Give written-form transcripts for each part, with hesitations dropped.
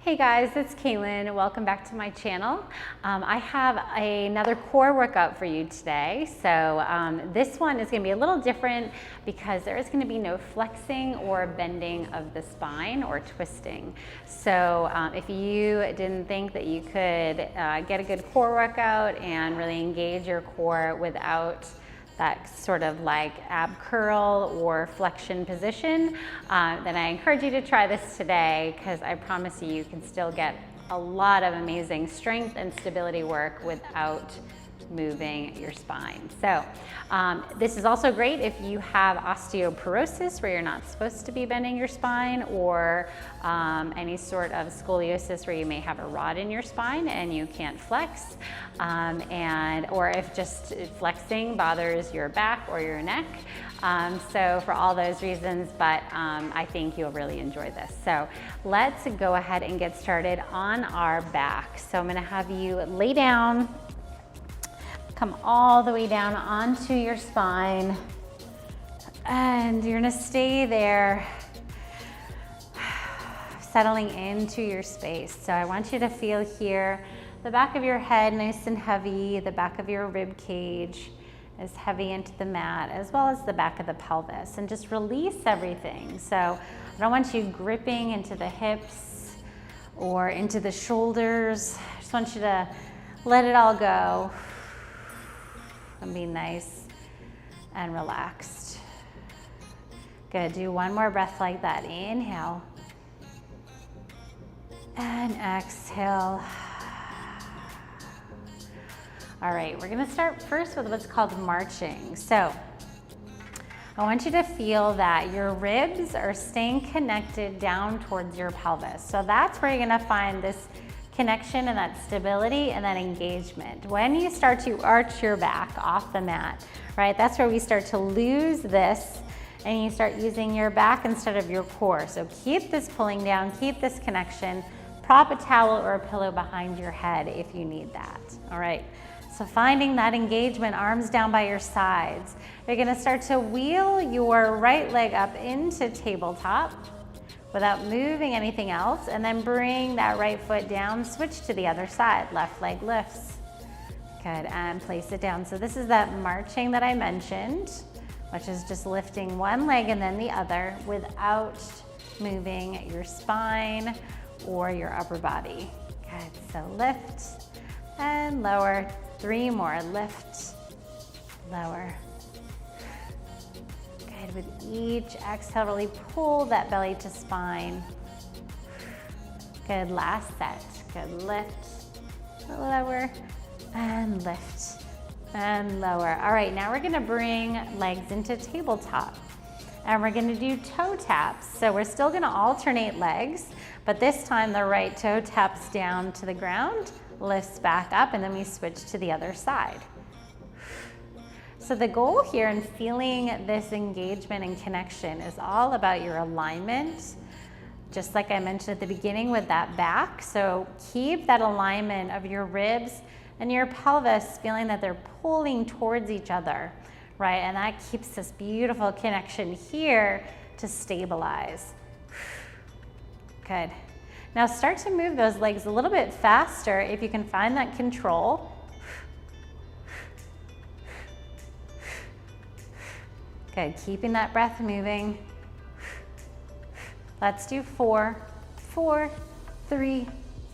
Hey guys, it's Kaylin. Welcome back to my channel. I have another core workout for you today. So this one is going to be a little different because there is going to be no flexing or bending of the spine or twisting. So if you didn't think that you could get a good core workout and really engage your core without that sort of like ab curl or flexion position, then I encourage you to try this today because I promise you can still get a lot of amazing strength and stability work without moving your spine. So this is also great if you have osteoporosis where you're not supposed to be bending your spine, or any sort of scoliosis where you may have a rod in your spine and you can't flex, or if just flexing bothers your back or your neck. So for all those reasons, but I think you'll really enjoy this. So let's go ahead and get started on our back. So I'm gonna have you lay down, come all the way down onto your spine, and you're gonna stay there, settling into your space. So I want you to feel here, the back of your head nice and heavy, the back of your rib cage is heavy into the mat, as well as the back of the pelvis, and just release everything. So I don't want you gripping into the hips or into the shoulders. I just want you to let it all go and be nice and relaxed. Good, do one more breath like that. Inhale and exhale. All right, we're gonna start first with what's called marching. So I want you to feel that your ribs are staying connected down towards your pelvis. So that's where you're gonna find this connection and that stability and that engagement. When you start to arch your back off the mat, right, that's where we start to lose this, and you start using your back instead of your core. So keep this pulling down, keep this connection, prop a towel or a pillow behind your head if you need that, all right? So finding that engagement, arms down by your sides. You're gonna start to wheel your right leg up into tabletop without moving anything else, and then bring that right foot down, switch to the other side, left leg lifts. Good, and place it down. So this is that marching that I mentioned, which is just lifting one leg and then the other without moving your spine or your upper body. Good, so lift and lower. 3 more, lift, lower. Good, with each exhale, really pull that belly to spine. Good, last set. Good, lift, lower, and lift, and lower. All right, now we're gonna bring legs into tabletop, and we're gonna do toe taps. So we're still gonna alternate legs, but this time the right toe taps down to the ground, lifts back up, and then we switch to the other side. So the goal here in feeling this engagement and connection is all about your alignment, just like I mentioned at the beginning with that back. So keep that alignment of your ribs and your pelvis, feeling that they're pulling towards each other, right? And that keeps this beautiful connection here to stabilize. Good. Now start to move those legs a little bit faster if you can find that control. Good, keeping that breath moving. Let's do 4, 4, 3,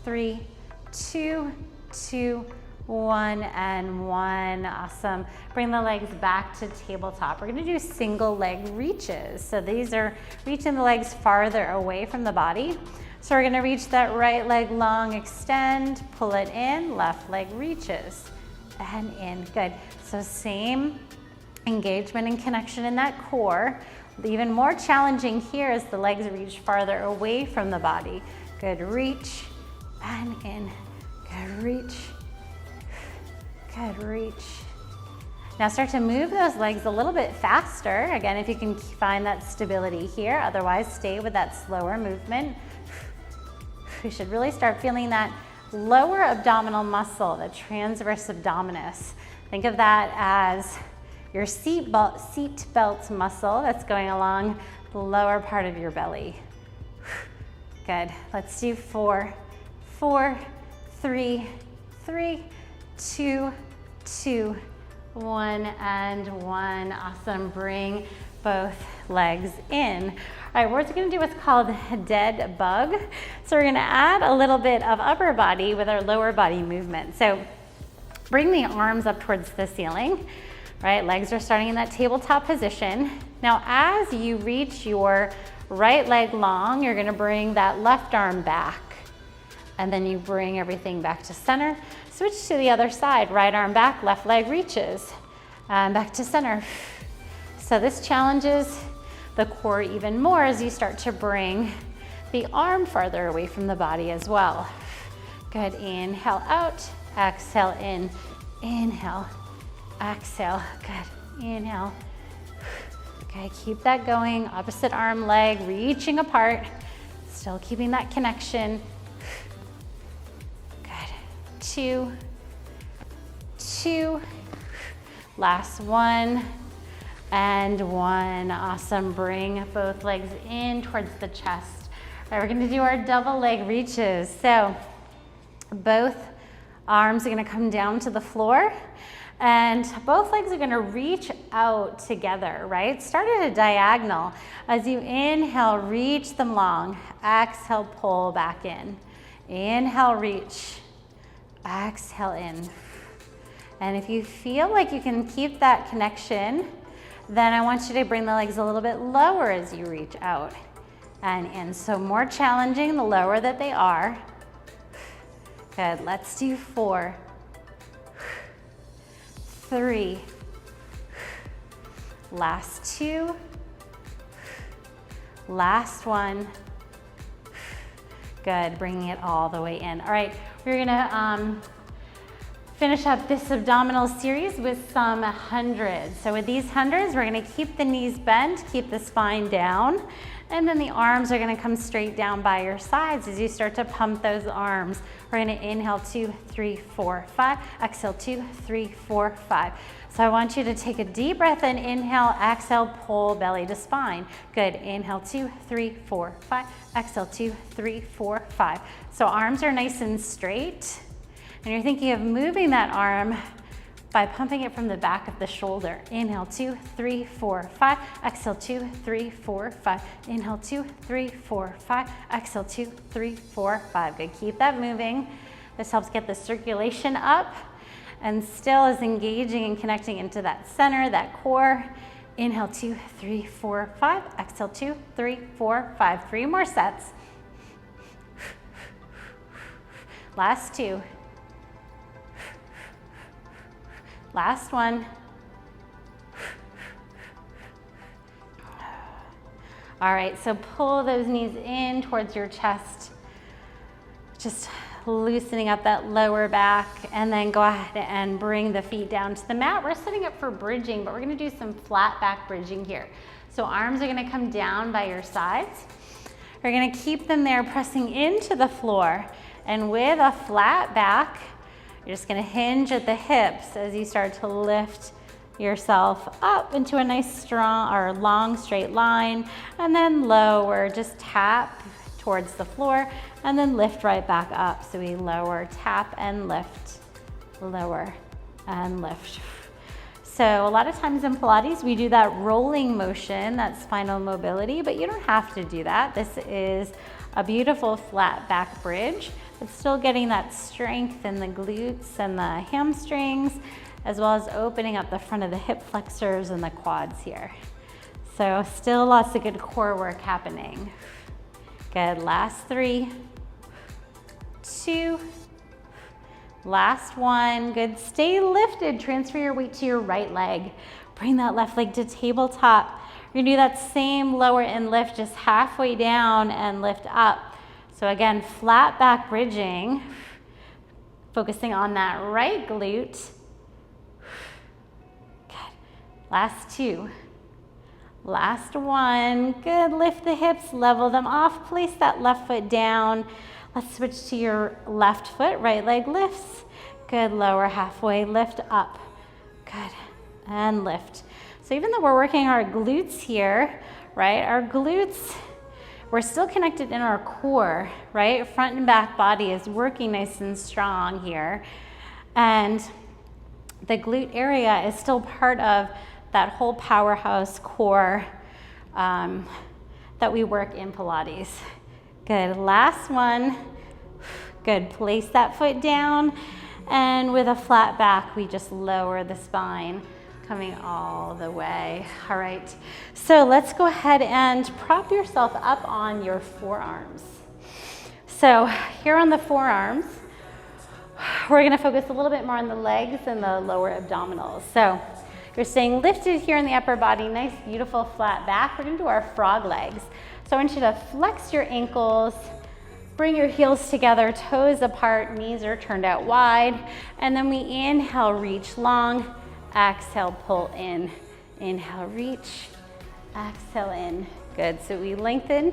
3, 2, 2, 1, and 1. Awesome. Bring the legs back to tabletop. We're gonna do single leg reaches. So these are reaching the legs farther away from the body. So we're gonna reach that right leg long, extend, pull it in, left leg reaches, and in. Good. So same engagement and connection in that core. Even more challenging here as the legs reach farther away from the body. Good, reach, and in. Good, reach. Good, reach. Now start to move those legs a little bit faster. Again, if you can find that stability here, otherwise stay with that slower movement. We should really start feeling that lower abdominal muscle, the transverse abdominis. Think of that as your seat belt muscle that's going along the lower part of your belly. Good. Let's do 4, 4, 3, 3, 2, 2, 1, and 1. Awesome. Bring both legs in. All right, we're going to do what's called a dead bug. So we're going to add a little bit of upper body with our lower body movement. So bring the arms up towards the ceiling, right? Legs are starting in that tabletop position. Now, as you reach your right leg long, you're going to bring that left arm back. And then you bring everything back to center. Switch to the other side. Right arm back, left leg reaches. And back to center. So this challenges the core even more as you start to bring the arm farther away from the body as well. Good. Inhale out. Exhale in. Inhale. Exhale. Good. Inhale. Okay, keep that going. Opposite arm, leg reaching apart. Still keeping that connection. Good. 2, 2. Last 1 and 1. Awesome. Bring both legs in towards the chest. All right, we're going to do our double leg reaches. So both arms are going to come down to the floor. And both legs are going to reach out together, right? Start at a diagonal. As you inhale, reach them long. Exhale, pull back in. Inhale, reach. Exhale, in. And if you feel like you can keep that connection, then I want you to bring the legs a little bit lower as you reach out and in. So more challenging the lower that they are. Good. Let's do 4, 3, last 2, last 1. Good, bringing it all the way in. All right, we're gonna finish up this abdominal series with some hundreds. So with these hundreds, we're gonna keep the knees bent, keep the spine down, and then the arms are gonna come straight down by your sides as you start to pump those arms. We're gonna inhale 2, 3, 4, 5. Exhale 2, 3, 4, 5. So I want you to take a deep breath in. Inhale, exhale, pull belly to spine. Good. Inhale 2, 3, 4, 5. Exhale 2, 3, 4, 5. So arms are nice and straight. And you're thinking of moving that arm by pumping it from the back of the shoulder. Inhale 2, 3, 4, 5. Exhale 2, 3, 4, 5. Inhale 2, 3, 4, 5. Exhale 2, 3, 4, 5. Good. Keep that moving. This helps get the circulation up and still is engaging and connecting into that center, that core. Inhale 2, 3, 4, 5. Exhale 2, 3, 4, 5. 3 more sets. Last 2. Last 1. All right, so pull those knees in towards your chest. Just loosening up that lower back, and then go ahead and bring the feet down to the mat. We're setting up for bridging, but we're gonna do some flat back bridging here. So arms are gonna come down by your sides. We're gonna keep them there, pressing into the floor. And with a flat back, you're just gonna hinge at the hips as you start to lift yourself up into a nice strong or long straight line, and then lower, just tap towards the floor, and then lift right back up. So we lower, tap, and lift, lower, and lift. So a lot of times in Pilates, we do that rolling motion, that spinal mobility, but you don't have to do that. This is a beautiful flat back bridge. It's still getting that strength in the glutes and the hamstrings, as well as opening up the front of the hip flexors and the quads here. So still lots of good core work happening. Good, last 3, 2, last 1. Good, stay lifted. Transfer your weight to your right leg. Bring that left leg to tabletop. You're gonna do that same lower end lift, just halfway down and lift up. So again, flat back bridging, focusing on that right glute. Good. Last 2. Last 1. Good. Lift the hips, level them off. Place that left foot down. Let's switch to your left foot. Right leg lifts. Good. Lower halfway, lift up. Good. And lift. So even though we're working our glutes here, right? Our glutes, we're still connected in our core, right? Front and back body is working nice and strong here. And the glute area is still part of that whole powerhouse core that we work in Pilates. Good, last one. Good, place that foot down, and with a flat back, we just lower the spine, coming all the way. All right, so let's go ahead and prop yourself up on your forearms. So here on the forearms, we're gonna focus a little bit more on the legs and the lower abdominals. So you're staying lifted here in the upper body, nice, beautiful flat back. We're gonna do our frog legs. So I want you to flex your ankles, bring your heels together, toes apart, knees are turned out wide, and then we inhale, reach long, exhale, pull in. Inhale, reach, exhale in. Good, so we lengthen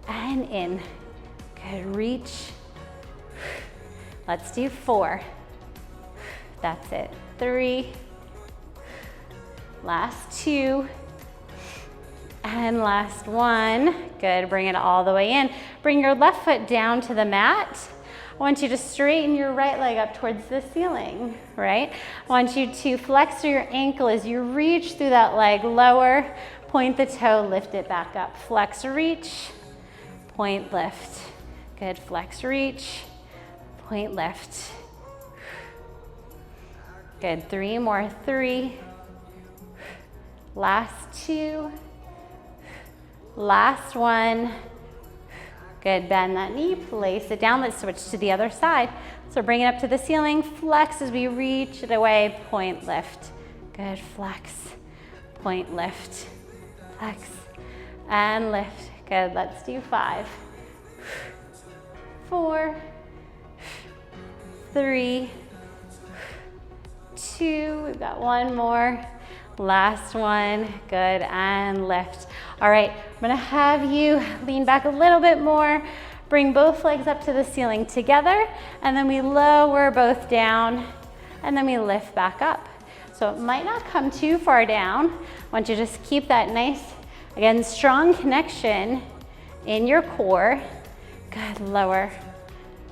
and in. Good, reach. Let's do 4. That's it. 3. Last 2. And last 1. Good, bring it all the way in. Bring your left foot down to the mat. I want you to straighten your right leg up towards the ceiling, right? I want you to flex your ankle as you reach through that leg, lower, point the toe, lift it back up. Flex, reach, point, lift. Good, flex, reach, point, lift. Good, 3 more, 3. Last 2. Last 1. Good, bend that knee, place it down. Let's switch to the other side. So bring it up to the ceiling, flex as we reach it away, point, lift. Good, flex, point, lift, flex, and lift. Good, let's do 5, 4, 3, 2, we've got 1 more. Last one, good, and lift. All right, I'm gonna have you lean back a little bit more, bring both legs up to the ceiling together, and then we lower both down, and then we lift back up. So it might not come too far down. I want you to just keep that nice, again, strong connection in your core. Good, lower,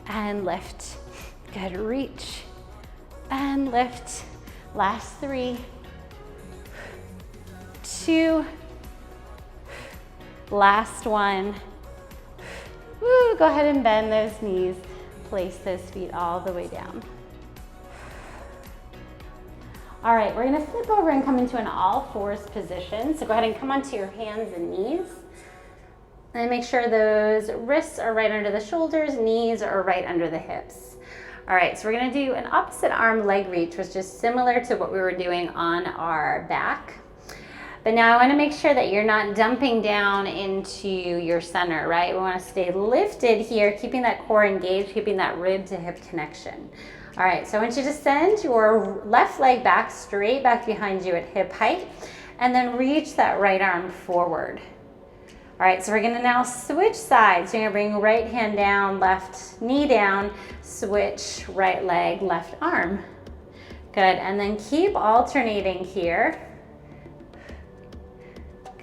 and lift. Good, reach, and lift. Last 3, 2, last 1. Woo, go ahead and bend those knees. Place those feet all the way down. All right, we're gonna flip over and come into an all-fours position. So go ahead and come onto your hands and knees. And make sure those wrists are right under the shoulders, knees are right under the hips. All right, so we're gonna do an opposite arm leg reach, which is similar to what we were doing on our back. But now I wanna make sure that you're not dumping down into your center, right? We wanna stay lifted here, keeping that core engaged, keeping that rib to hip connection. All right, so I want you to send your left leg back, straight back behind you at hip height, and then reach that right arm forward. All right, so we're gonna now switch sides. So you're gonna bring right hand down, left knee down, switch right leg, left arm. Good, and then keep alternating here.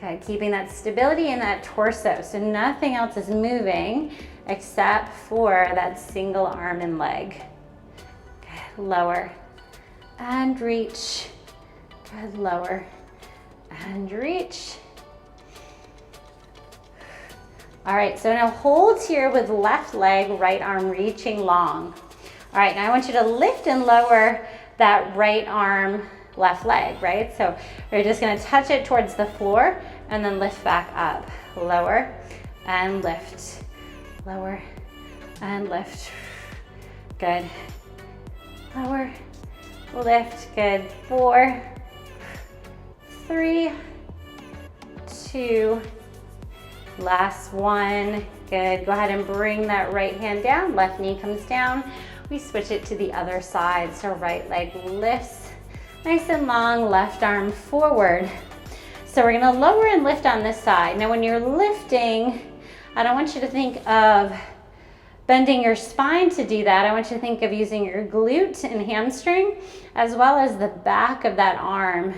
Good, keeping that stability in that torso, so nothing else is moving except for that single arm and leg. Good, lower and reach. Good, lower and reach. All right, so now hold here with left leg, right arm reaching long. All right, now I want you to lift and lower that right arm, left leg, right? So you're just gonna touch it towards the floor and then lift back up. Lower and lift, lower and lift. Good. Lower, lift, good. 4, 3, 2, last 1. Good, go ahead and bring that right hand down, left knee comes down. We switch it to the other side, so right leg lifts, nice and long, left arm forward. So we're gonna lower and lift on this side. Now when you're lifting, I don't want you to think of bending your spine to do that. I want you to think of using your glute and hamstring, as well as the back of that arm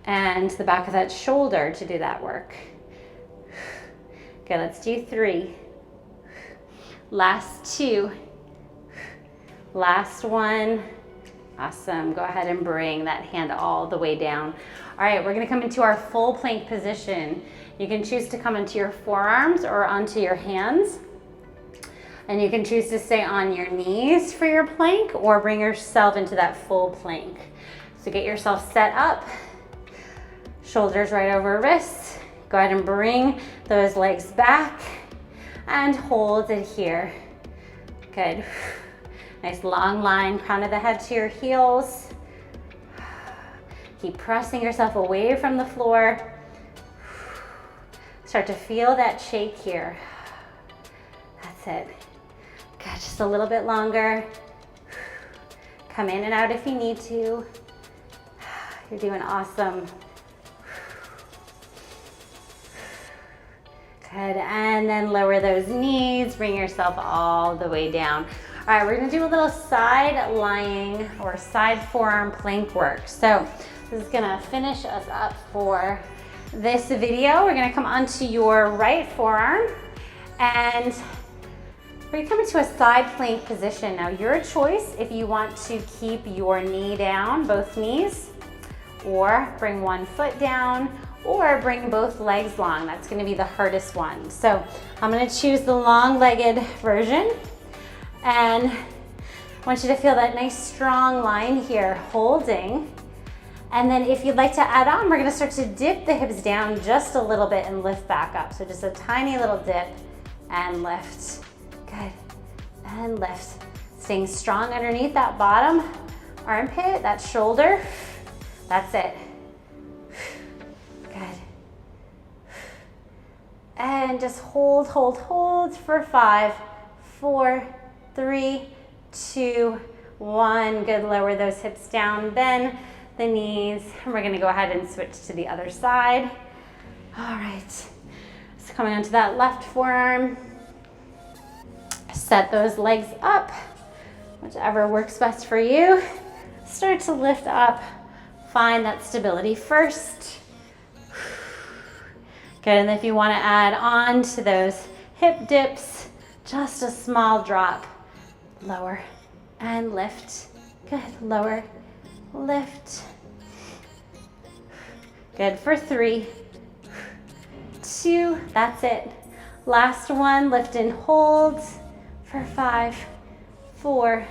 and the back of that shoulder to do that work. Good, let's do 3. Last 2. Last 1. Awesome. Go ahead and bring that hand all the way down. All right, we're gonna come into our full plank position. You can choose to come into your forearms or onto your hands. And you can choose to stay on your knees for your plank or bring yourself into that full plank. So get yourself set up, shoulders right over wrists. Go ahead and bring those legs back and hold it here. Good. Nice long line, crown of the head to your heels. Keep pressing yourself away from the floor. Start to feel that shake here. That's it. Good, just a little bit longer. Come in and out if you need to. You're doing awesome. Good, and then lower those knees, bring yourself all the way down. All right, we're gonna do a little side lying or side forearm plank work. So this is gonna finish us up for this video. We're gonna come onto your right forearm and we're gonna come into a side plank position. Now your choice if you want to keep your knee down, both knees, or bring one foot down, or bring both legs long. That's gonna be the hardest one. So I'm gonna choose the long-legged version, and I want you to feel that nice strong line here, holding. And then if you'd like to add on, we're gonna start to dip the hips down just a little bit and lift back up. So just a tiny little dip and lift. Good, and lift. Staying strong underneath that bottom armpit, that shoulder. That's it. Good. And just hold, hold, hold for 5, 4, 3, 2, 1. Good, lower those hips down, bend the knees. And we're gonna go ahead and switch to the other side. All right, so coming onto that left forearm. Set those legs up, whichever works best for you. Start to lift up, find that stability first. Good, and if you wanna add on to those hip dips, just a small drop. Lower and lift. Good, lower, lift. Good, for 3, 2, that's it. Last one, lift and hold for 5, 4,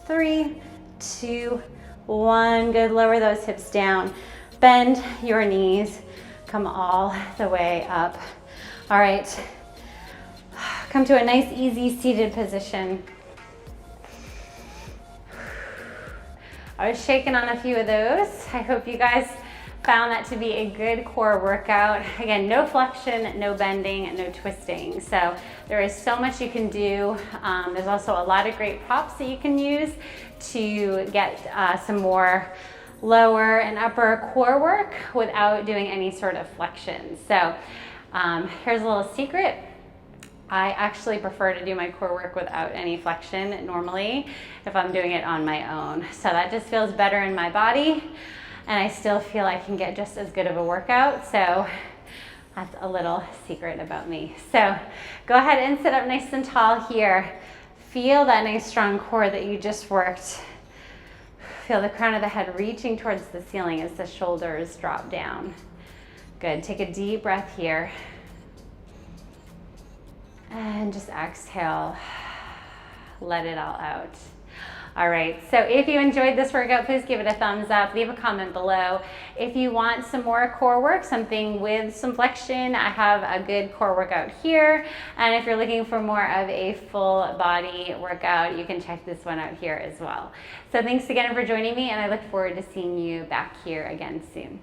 3, 2, 1. Good, lower those hips down. Bend your knees, come all the way up. All right, come to a nice, easy seated position. I was shaking on a few of those. I hope you guys found that to be a good core workout. Again, no flexion, no bending, no twisting. So there is so much you can do. There's also a lot of great props that you can use to get some more lower and upper core work without doing any sort of flexion. So here's a little secret. I actually prefer to do my core work without any flexion normally if I'm doing it on my own. So that just feels better in my body, and I still feel I can get just as good of a workout. So that's a little secret about me. So go ahead and sit up nice and tall here. Feel that nice strong core that you just worked. Feel the crown of the head reaching towards the ceiling as the shoulders drop down. Good, take a deep breath here. And just exhale, let it all out. All right, so if you enjoyed this workout, please give it a thumbs up, leave a comment below. If you want some more core work, something with some flexion, I have a good core workout here. And if you're looking for more of a full body workout, you can check this one out here as well. So thanks again for joining me, and I look forward to seeing you back here again soon.